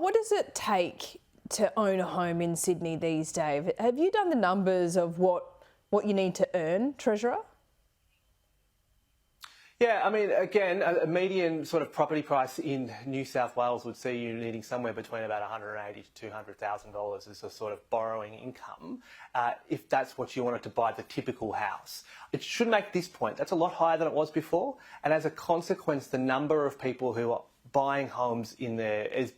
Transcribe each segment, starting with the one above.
What does it take to own a home in Sydney these days? Have you done the numbers of what you need to earn, Treasurer? Yeah, I mean, again, a median sort of property price in New South Wales would see you needing somewhere between about $180,000 to $200,000 as a sort of borrowing income, if that's what you wanted to buy the typical house. It should make this point. That's a lot higher than it was before, and as a consequence, the number of people who are buying homes in there is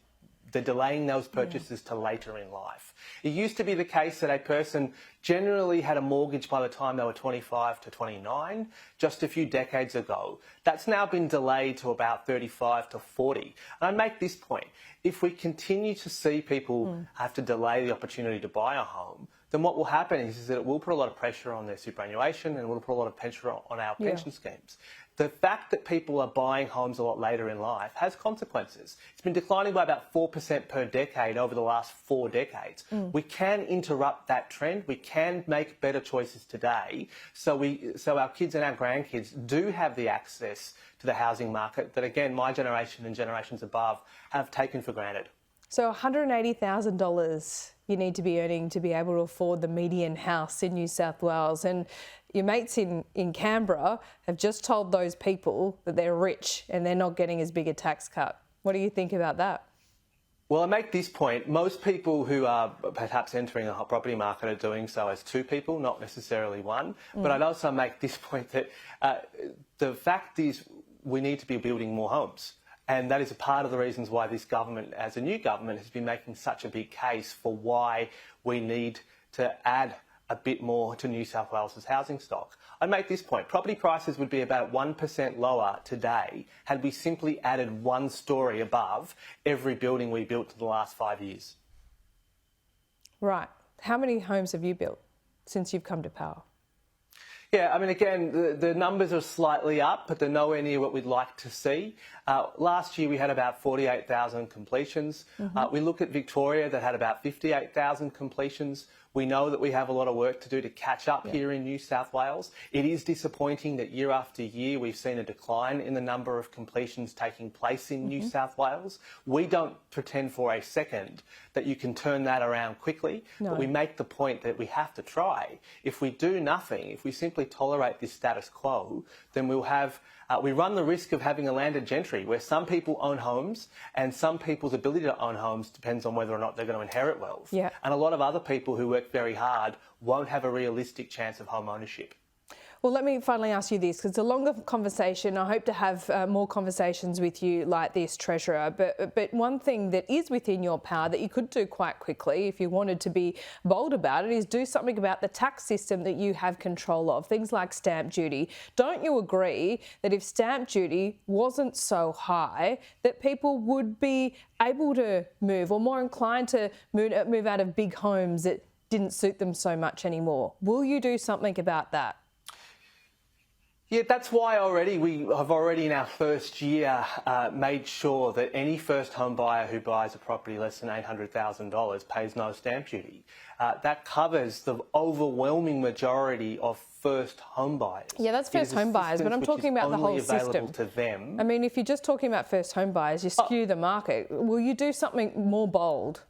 they're delaying those purchases to later in life. It used to be the case that a person generally had a mortgage by the time they were 25 to 29, just a few decades ago. That's now been delayed to about 35 to 40. And I make this point. If we continue to see people have to delay the opportunity to buy a home, then what will happen is that it will put a lot of pressure on their superannuation and it will put a lot of pressure on our pension schemes. The fact that people are buying homes a lot later in life has consequences. It's been declining by about 4% per decade over the last 4 decades. We can interrupt that trend. We can make better choices today so our kids and our grandkids do have the access to the housing market that, again, my generation and generations above have taken for granted. So $180,000 you need to be earning to be able to afford the median house in New South Wales. And your mates in Canberra have just told those people that they're rich and they're not getting as big a tax cut. What do you think about that? Well, I make this point. Most people who are perhaps entering the property market are doing so as 2 people, not necessarily 1. But I'd also make this point that the fact is we need to be building more homes. And that is a part of the reasons why this government, as a new government, has been making such a big case for why we need to add a bit more to New South Wales' housing stock. I'd make this point. Property prices would be about 1% lower today had we simply added 1 story above every building we built in the last 5 years. Right. How many homes have you built since you've come to power? Yeah, I mean, again, the numbers are slightly up, but they're nowhere near what we'd like to see. Last year, we had about 48,000 completions. We look at Victoria that had about 58,000 completions. We know that we have a lot of work to do to catch up here in New South Wales. It is disappointing that year after year we've seen a decline in the number of completions taking place in New South Wales. We don't pretend for a second that you can turn that around quickly, but we make the point that we have to try. If we do nothing, if we simply tolerate this status quo, then we'll have we run the risk of having a landed gentry where some people own homes and some people's ability to own homes depends on whether or not they're going to inherit wealth. And a lot of other people who work very hard won't have a realistic chance of home ownership. Well, let me finally ask you this, because it's a longer conversation. I hope to have more conversations with you like this, Treasurer. But one thing that is within your power that you could do quite quickly, if you wanted to be bold about it, is do something about the tax system that you have control of, things like stamp duty. Don't you agree that if stamp duty wasn't so high, that people would be able to move or more inclined to move out of big homes that didn't suit them so much anymore? Will you do something about that? Yeah, that's why we have already in our first year made sure that any first home buyer who buys a property less than $800,000 pays no stamp duty. That covers the overwhelming majority of first home buyers. Yeah, that's first home buyers, but I'm talking about the whole system. To them. I mean, if you're just talking about first home buyers, you skew the market. Will you do something more bold?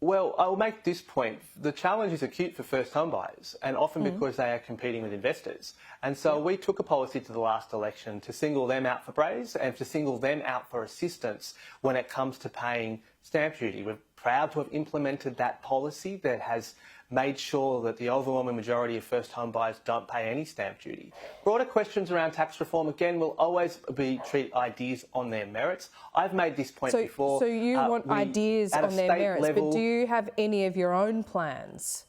Well, I'll make this point. The challenge is acute for first home buyers, and often because they are competing with investors. And so we took a policy to the last election to single them out for praise and to single them out for assistance when it comes to paying stamp duty. We're proud to have implemented that policy that has made sure that the overwhelming majority of first home buyers don't pay any stamp duty. Broader questions around tax reform, again, will always treat ideas on their merits. I've made this point before. So you want ideas on their merits, but do you have any of your own plans?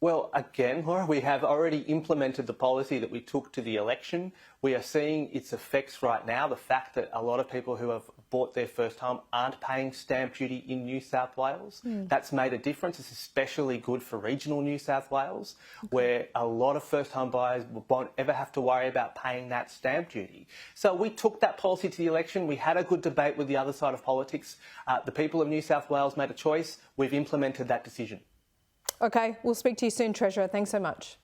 Well, again, Laura, we have already implemented the policy that we took to the election. We are seeing its effects right now. The fact that a lot of people who have bought their first home aren't paying stamp duty in New South Wales. That's made a difference. It's especially good for regional New South Wales, where a lot of first home buyers won't ever have to worry about paying that stamp duty. So we took that policy to the election. We had a good debate with the other side of politics. The people of New South Wales made a choice. We've implemented that decision. Okay, we'll speak to you soon, Treasurer. Thanks so much.